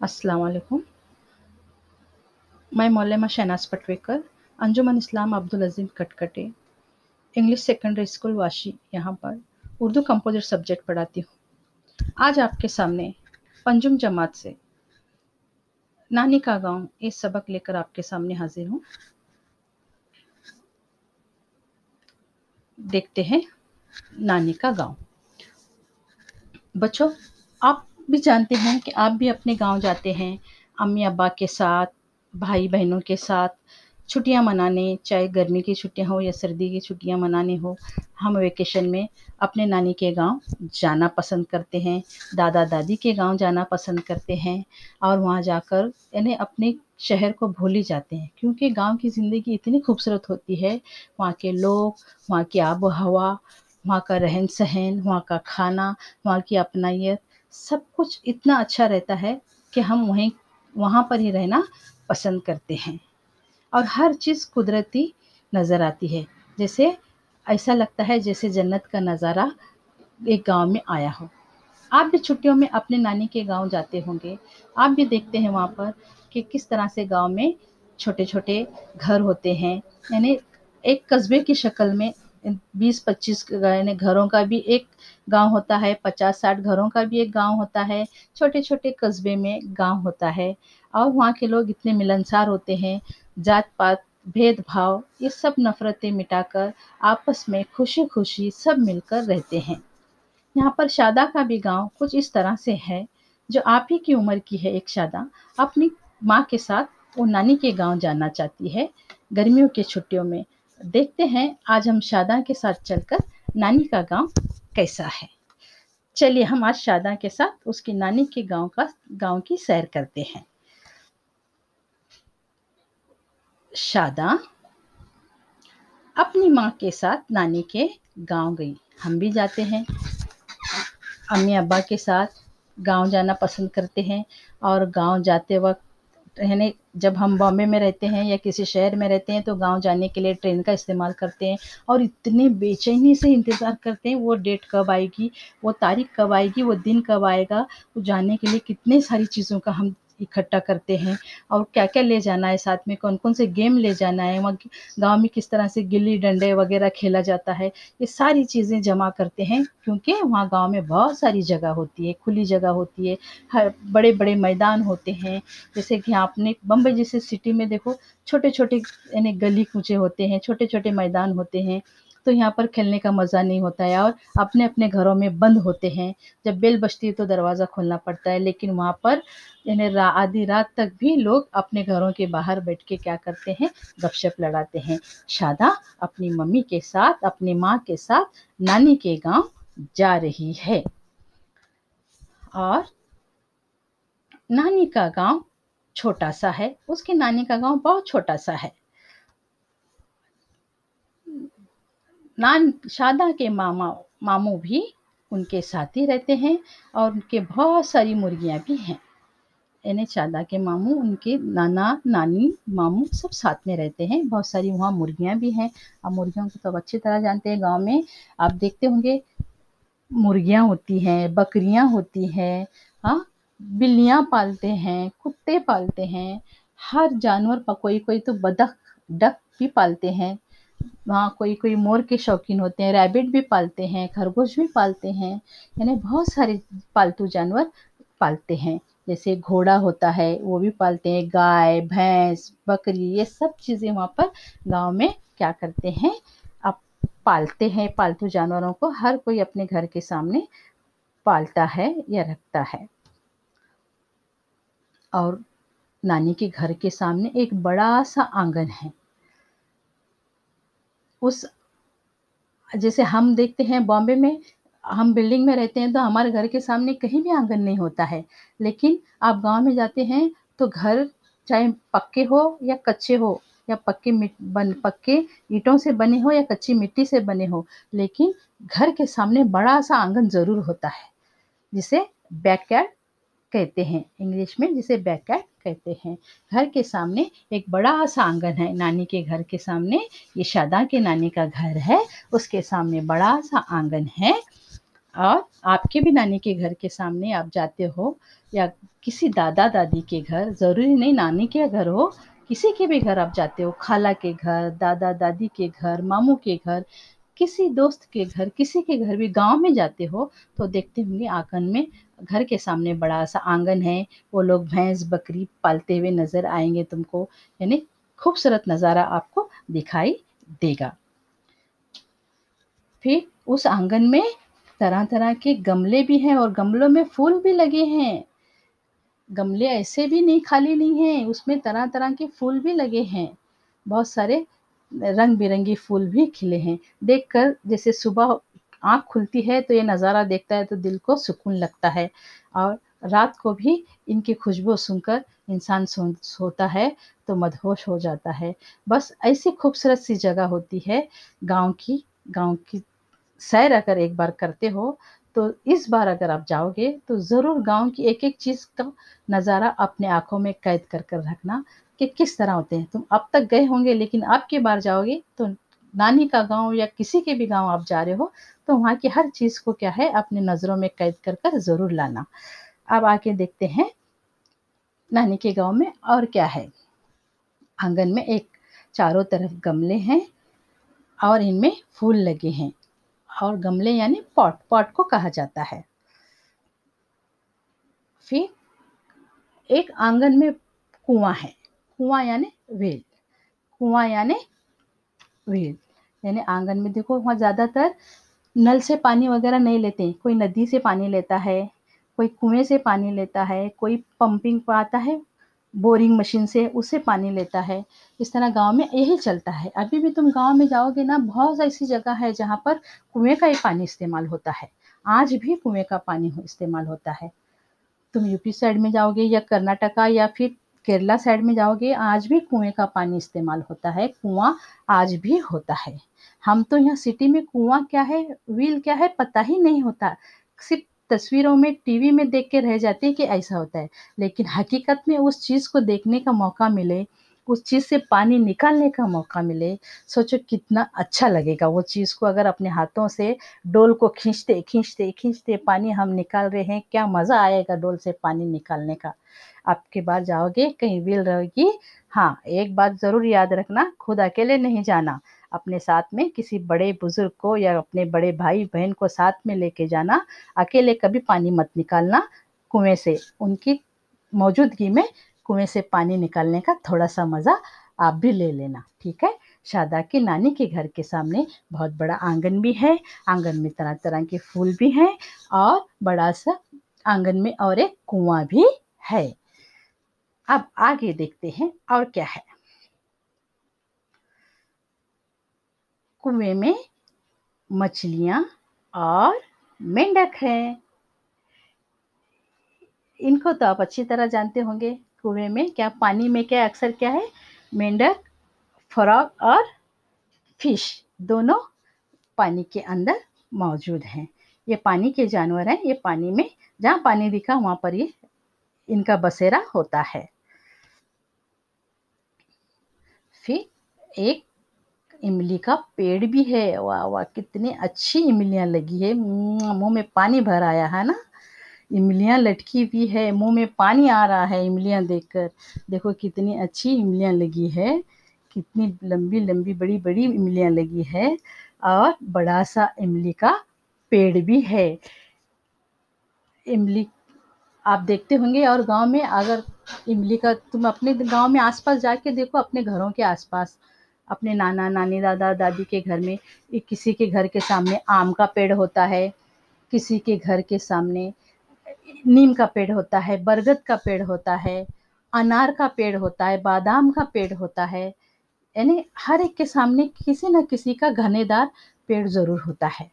अस्सलाम वालेकुम। मैं मौलाना शहनाज पटवेकर, अंजुमन इस्लाम अब्दुल अजीम कटकटे, इंग्लिश सेकेंडरी स्कूल वाशी, यहाँ पर उर्दू कंपोजिट सब्जेक्ट पढ़ाती हूँ। आज आपके सामने पंजुम जमात से नानी का गांव ये सबक लेकर आपके सामने हाजिर हूँ। देखते हैं नानी का गांव। बच्चों, आप भी जानते हैं कि आप भी अपने गांव जाते हैं अम्मी अब्बा के साथ, भाई बहनों के साथ छुट्टियां मनाने, चाहे गर्मी की छुट्टियां हो या सर्दी की छुट्टियां मनाने हो। हम वेकेशन में अपने नानी के गांव जाना पसंद करते हैं, दादा दादी के गांव जाना पसंद करते हैं और वहां जाकर यानी अपने शहर को भूल ही जाते हैं, क्योंकि गांव की ज़िंदगी इतनी खूबसूरत होती है। वहाँ के लोग, वहाँ की आबो हवा, वहाँ का रहन सहन, वहाँ का खाना, वहाँ की अपनाइत, सब कुछ इतना अच्छा रहता है कि हम वहाँ पर ही रहना पसंद करते हैं। और हर चीज़ कुदरती नज़र आती है, जैसे ऐसा लगता है जैसे जन्नत का नज़ारा एक गांव में आया हो। आप भी छुट्टियों में अपने नानी के गांव जाते होंगे, आप भी देखते हैं वहाँ पर कि किस तरह से गांव में छोटे छोटे घर होते हैं, यानी एक कस्बे की शक्ल में 20-25 यानी घरों का भी एक गांव होता है, 50-60 घरों का भी एक गांव होता है, छोटे छोटे कस्बे में गांव होता है। और वहाँ के लोग इतने मिलनसार होते हैं, जात पात भेदभाव ये सब नफ़रतें मिटाकर आपस में खुशी खुशी सब मिलकर रहते हैं। यहाँ पर शादा का भी गांव कुछ इस तरह से है। जो आप ही की उम्र की है, एक शादा अपनी माँ के साथ वो नानी के गांव जाना चाहती है गर्मियों की छुट्टियों में। देखते हैं आज हम शादा के साथ चलकर नानी का गांव कैसा है। चलिए हम आज शादा के साथ उसकी नानी के गांव की सैर करते हैं। शादा अपनी माँ के साथ नानी के गांव गई। हम भी जाते हैं, अम्मी अब्बा के साथ गांव जाना पसंद करते हैं। और गांव जाते वक्त यानी जब हम बॉम्बे में रहते हैं या किसी शहर में रहते हैं तो गांव जाने के लिए ट्रेन का इस्तेमाल करते हैं और इतने बेचैनी से इंतज़ार करते हैं वो डेट कब आएगी, वो तारीख कब आएगी, वो दिन कब आएगा। वो जाने के लिए कितने सारी चीज़ों का हम इकट्ठा करते हैं और क्या क्या ले जाना है, साथ में कौन कौन से गेम ले जाना है, वहाँ गाँव में किस तरह से गिल्ली डंडे वगैरह खेला जाता है, ये सारी चीज़ें जमा करते हैं। क्योंकि वहाँ गाँव में बहुत सारी जगह होती है, खुली जगह होती है, हर बड़े बड़े मैदान होते हैं। जैसे कि आपने बम्बई जैसे सिटी में देखो, छोटे छोटे यानी गली कूचे होते हैं, छोटे छोटे मैदान होते हैं, तो यहाँ पर खेलने का मज़ा नहीं होता है और अपने अपने घरों में बंद होते हैं। जब बेल बजती है तो दरवाज़ा खोलना पड़ता है, लेकिन वहाँ पर यानी आधी रात तक भी लोग अपने घरों के बाहर बैठ के क्या करते हैं, गपशप लड़ाते हैं। शादा अपनी मम्मी के साथ, अपनी माँ के साथ नानी के गांव जा रही है और नानी का गांव छोटा सा है, उसकी नानी का गांव बहुत छोटा सा है। शादा के मामू भी उनके साथ ही रहते हैं और उनके बहुत सारी मुर्गियां भी हैं। यानी शादा के मामू, उनके नाना नानी मामू सब साथ में रहते हैं। बहुत सारी वहाँ मुर्गियां भी हैं। अब मुर्गियों को तो अच्छी तरह जानते हैं, गांव में आप देखते होंगे मुर्गियां होती हैं, बकरियां होती हैं, हाँ, बिल्लियां पालते हैं, कुत्ते पालते हैं, हर जानवर कोई कोई तो बतख डक भी पालते हैं। वहाँ कोई कोई मोर के शौकीन होते हैं, रैबिट भी पालते हैं, खरगोश भी पालते हैं, यानी बहुत सारे पालतू जानवर पालते हैं। जैसे घोड़ा होता है वो भी पालते हैं, गाय भैंस बकरी ये सब चीज़ें वहाँ पर गांव में क्या करते हैं, अब पालते हैं। पालतू जानवरों को हर कोई अपने घर के सामने पालता है या रखता है। और नानी के घर के सामने एक बड़ा सा आंगन है। उस जैसे हम देखते हैं बॉम्बे में, हम बिल्डिंग में रहते हैं तो हमारे घर के सामने कहीं भी आंगन नहीं होता है, लेकिन आप गांव में जाते हैं तो घर चाहे पक्के हो या कच्चे हो या पक्के ईंटों से बने हो या कच्ची मिट्टी से बने हो, लेकिन घर के सामने बड़ा सा आंगन ज़रूर होता है, जिसे बैकयार्ड कहते हैं इंग्लिश में, जिसे बैकयार्ड कहते हैं। घर के सामने एक बड़ा सा आंगन है। नानी के घर के सामने, ये शादा के नानी का घर है, उसके सामने बड़ा सा आंगन है और आपके भी नानी के घर के सामने आप जाते हो या किसी दादा दादी के घर, ज़रूरी नहीं नानी के घर हो, किसी के भी घर आप जाते हो, खाला के घर, दादा दादी के घर, मामू के घर, किसी दोस्त के घर, किसी के घर भी गांव में जाते हो तो देखते होंगे आंगन में, घर के सामने बड़ा सा आंगन है, वो लोग भैंस बकरी पालते हुए नजर आएंगे तुमको, यानी खूबसूरत नज़ारा आपको दिखाई देगा। फिर उस आंगन में तरह तरह के गमले भी हैं और गमलों में फूल भी लगे हैं। गमले ऐसे भी नहीं खाली नहीं हैं, उसमें तरह तरह के फूल भी लगे हैं, बहुत सारे रंग बिरंगी फूल भी खिले हैं। देखकर जैसे सुबह आँख खुलती है तो ये नज़ारा देखता है तो दिल को सुकून लगता है, और रात को भी इनकी खुशबू सुनकर इंसान सोता है तो मदहोश हो जाता है। बस ऐसी खूबसूरत सी जगह होती है गाँव की सैर अगर एक बार करते हो तो इस बार अगर आप जाओगे तो ज़रूर गाँव की एक एक चीज़ का नज़ारा अपने आँखों में कैद कर कर रखना कि किस तरह होते हैं। तुम अब तक गए होंगे लेकिन अब की बार जाओगे तो नानी का गाँव या किसी के भी गाँव आप जा रहे हो तो वहाँ की हर चीज़ को क्या है अपने नज़रों में कैद कर कर ज़रूर लाना। अब आके देखते हैं नानी के गाँव में और क्या है। आंगन में एक चारों तरफ गमले हैं और इनमें फूल लगे हैं, और गमले यानी पॉट, पॉट को कहा जाता है। फिर एक आंगन में कुआं है, कुआं यानी वेल, कुआं यानी वेल, यानी आंगन में देखो वहाँ ज़्यादातर नल से पानी वगैरह नहीं लेते हैं, कोई नदी से पानी लेता है, कोई कुएं से पानी लेता है, कोई पंपिंग पर आता है बोरिंग मशीन से उससे पानी लेता है। इस तरह गांव में यही चलता है। अभी भी तुम गांव में जाओगे ना, बहुत ऐसी जगह है जहाँ पर कुएं का ही पानी इस्तेमाल होता है, आज भी कुएं का पानी इस्तेमाल होता है। तुम यूपी साइड में जाओगे या कर्नाटका या फिर केरला साइड में जाओगे, आज भी कुएं का पानी इस्तेमाल होता है, कुआं आज भी होता है। हम तो यहाँ सिटी में कुआं क्या है व्हील क्या है पता ही नहीं होता, सिर्फ तस्वीरों में टीवी में देख के रह जाते हैं कि ऐसा होता है, लेकिन हकीकत में उस चीज़ को देखने का मौका मिले, उस चीज़ से पानी निकालने का मौका मिले, सोचो कितना अच्छा लगेगा। वो चीज़ को अगर अपने हाथों से डोल को खींचते खींचते खींचते पानी हम निकाल रहे हैं, क्या मज़ा आएगा डोल से पानी निकालने का। आपके बार जाओगे कहीं व्हील रहेगी, हाँ एक बात ज़रूर याद रखना, खुद अकेले नहीं जाना, अपने साथ में किसी बड़े बुजुर्ग को या अपने बड़े भाई बहन को साथ में लेके जाना। अकेले कभी पानी मत निकालना कुएं से, उनकी मौजूदगी में कुएं से पानी निकालने का थोड़ा सा मज़ा आप भी ले लेना, ठीक है। शादा की नानी के घर के सामने बहुत बड़ा आंगन भी है, आंगन में तरह तरह के फूल भी हैं, और बड़ा सा आंगन में और एक कुआं भी है। अब आगे देखते हैं और क्या है। कुएं में मछलियां और मेंढक हैं। इनको तो आप अच्छी तरह जानते होंगे। कुएं में क्या, पानी में क्या अक्सर क्या है, मेंढक, फ्रॉग और फिश दोनों पानी के अंदर मौजूद हैं। ये पानी के जानवर हैं, ये पानी में जहाँ पानी दिखा वहाँ पर ये इनका बसेरा होता है। फिर एक इमली का पेड़ भी है, वाह वाह कितनी अच्छी इमलियाँ लगी है, मुंह में पानी भर आया है ना। इमलियाँ लटकी हुई है, मुंह में पानी आ रहा है इमलियाँ देखकर। देखो कितनी अच्छी इमलियाँ लगी है, कितनी लंबी लंबी बड़ी बड़ी इमलियाँ लगी है, और बड़ा सा इमली का पेड़ भी है। इमली आप देखते होंगे, और गांव में अगर इमली का तुम अपने गांव में आसपास जाके देखो, अपने घरों के आसपास, अपने नाना नानी दादा दादी के घर में, किसी के घर के सामने आम का पेड़ होता है, किसी के घर के सामने नीम का पेड़ होता है, बरगद का पेड़ होता है, अनार का पेड़ होता है, बादाम का पेड़ होता है, यानी हर एक के सामने किसी न किसी का घनेदार पेड़ ज़रूर होता है।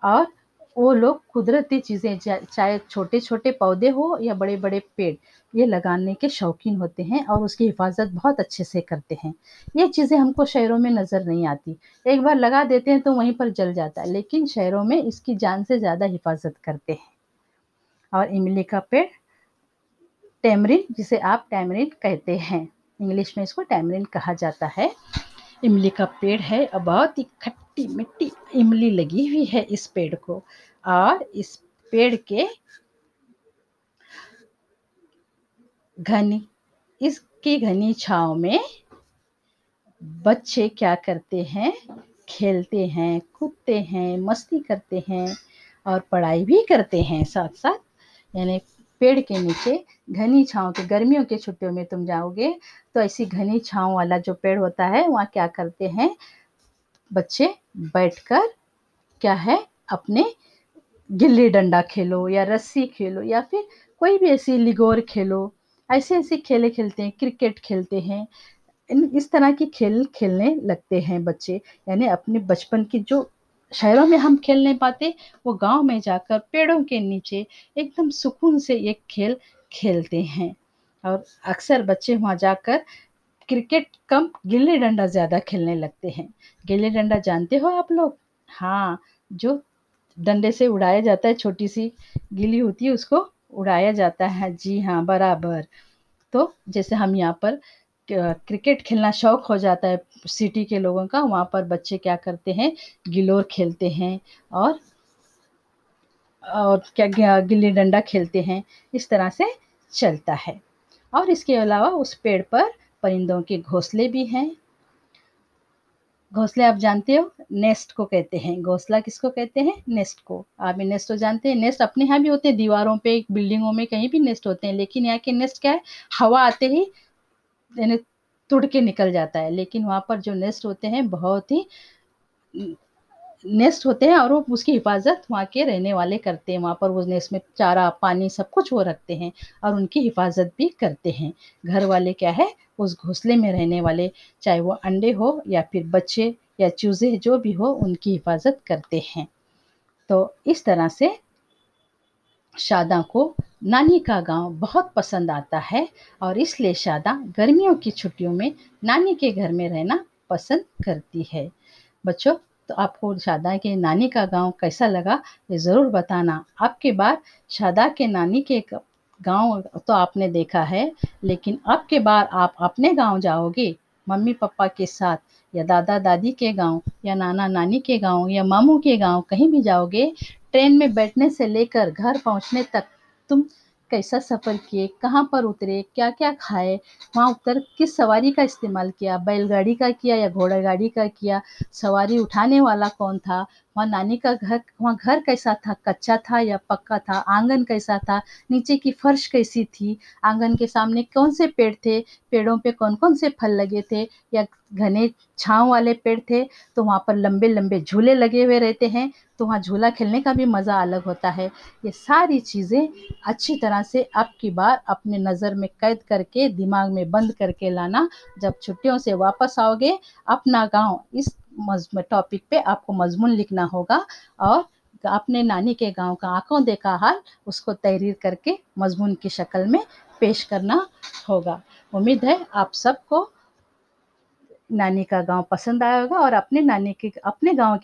और वो लोग कुदरती चीज़ें चाहे छोटे छोटे पौधे हो या बड़े बड़े पेड़, ये लगाने के शौकीन होते हैं और उसकी हिफाजत बहुत अच्छे से करते हैं। ये चीज़ें हमको शहरों में नज़र नहीं आती, एक बार लगा देते हैं तो वहीं पर जल जाता है, लेकिन शहरों में इसकी जान से ज़्यादा हिफाजत करते हैं। और इमली का पेड़ टैमरिन, जिसे आप टैमरिन कहते हैं, इंग्लिश में इसको टैमरिन कहा जाता है। इमली का पेड़ है और बहुत ही मिट्टी मिट्टी इमली लगी हुई है इस पेड़ को, और इस पेड़ के इसकी घनी छाँव में बच्चे क्या करते हैं, खेलते हैं, कूदते हैं, मस्ती करते हैं और पढ़ाई भी करते हैं साथ साथ। यानी पेड़ के नीचे घनी छाँव के, गर्मियों की छुट्टियों में तुम जाओगे तो ऐसी घनी छाँव वाला जो पेड़ होता है वहाँ क्या करते हैं बच्चे, बैठकर क्या है अपने गिल्ली डंडा खेलो या रस्सी खेलो या फिर कोई भी ऐसी लिगोर खेलो, ऐसे ऐसे खेले खेलते हैं, क्रिकेट खेलते हैं। इस तरह की खेल खेलने लगते हैं बच्चे। यानी अपने बचपन की जो शहरों में हम खेल नहीं पाते, वो गांव में जाकर पेड़ों के नीचे एकदम सुकून से ये खेल खेलते हैं। और अक्सर बच्चे वहाँ जाकर क्रिकेट कम गिल्ली डंडा ज़्यादा खेलने लगते हैं। गिल्ली डंडा जानते हो आप लोग? हाँ, जो डंडे से उड़ाया जाता है, छोटी सी गिल्ली होती है उसको उड़ाया जाता है। जी हाँ, बराबर। तो जैसे हम यहाँ पर क्रिकेट खेलना शौक हो जाता है सिटी के लोगों का, वहाँ पर बच्चे क्या करते हैं, गिलोर खेलते हैं और क्या गिल्ली डंडा खेलते हैं। इस तरह से चलता है। और इसके अलावा उस पेड़ पर परिंदों के घोंसले भी हैं। घोंसले आप जानते हो, नेस्ट को कहते हैं। घोंसला किसको कहते हैं? नेस्ट को। आप नेस्ट तो जानते हैं। नेस्ट अपने यहाँ भी होते हैं, दीवारों पे, बिल्डिंगों में, कहीं भी नेस्ट होते हैं। लेकिन यहाँ के नेस्ट क्या है, हवा आते ही यानी तुड़ के निकल जाता है। लेकिन वहाँ पर जो नेस्ट होते हैं बहुत ही नेस्ट होते हैं और वो उसकी हिफाजत वहाँ के रहने वाले करते हैं। वहाँ पर वो नेस्ट में चारा पानी सब कुछ वो रखते हैं और उनकी हिफाजत भी करते हैं। घर वाले क्या है, उस घोंसले में रहने वाले, चाहे वो अंडे हो या फिर बच्चे या चूजे जो भी हो, उनकी हिफाजत करते हैं। तो इस तरह से शादा को नानी का गांव बहुत पसंद आता है और इसलिए शादा गर्मियों की छुट्टियों में नानी के घर में रहना पसंद करती है। बच्चों, तो आपको शादा के नानी का गांव कैसा लगा ये ज़रूर बताना। आपके बार शादा के नानी के गांव तो आपने देखा है, लेकिन अब के बार आप अपने गांव जाओगे मम्मी पापा के साथ, या दादा दादी के गांव, या नाना नानी के गांव, या मामू के गांव, कहीं भी जाओगे, ट्रेन में बैठने से लेकर घर पहुंचने तक तुम कैसा सफ़र किए, कहाँ पर उतरे, क्या क्या खाए, वहाँ उतर किस सवारी का इस्तेमाल किया, बैलगाड़ी का किया या घोड़ा गाड़ी का किया, सवारी उठाने वाला कौन था, वहाँ नानी का घर, वहाँ घर कैसा था, कच्चा था या पक्का था, आंगन कैसा था, नीचे की फर्श कैसी थी, आंगन के सामने कौन से पेड़ थे, पेड़ों पे कौन कौन से फल लगे थे, या घने छाँव वाले पेड़ थे तो वहाँ पर लंबे लंबे झूले लगे हुए रहते हैं, तो वहाँ झूला खेलने का भी मज़ा अलग होता है। ये सारी चीज़ें अच्छी तरह से अब की बार अपने नज़र में कैद करके, दिमाग में बंद करके लाना। जब छुट्टियों से वापस आओगे, अपना गांव, इस टॉपिक पे आपको मजमून लिखना होगा और अपने नानी के गांव का आंखों देखा हाल उसको तहरीर करके मजमून की शक्ल में पेश करना होगा। उम्मीद है आप सबको नानी का गांव पसंद आया होगा और अपने नानी के, अपने गांव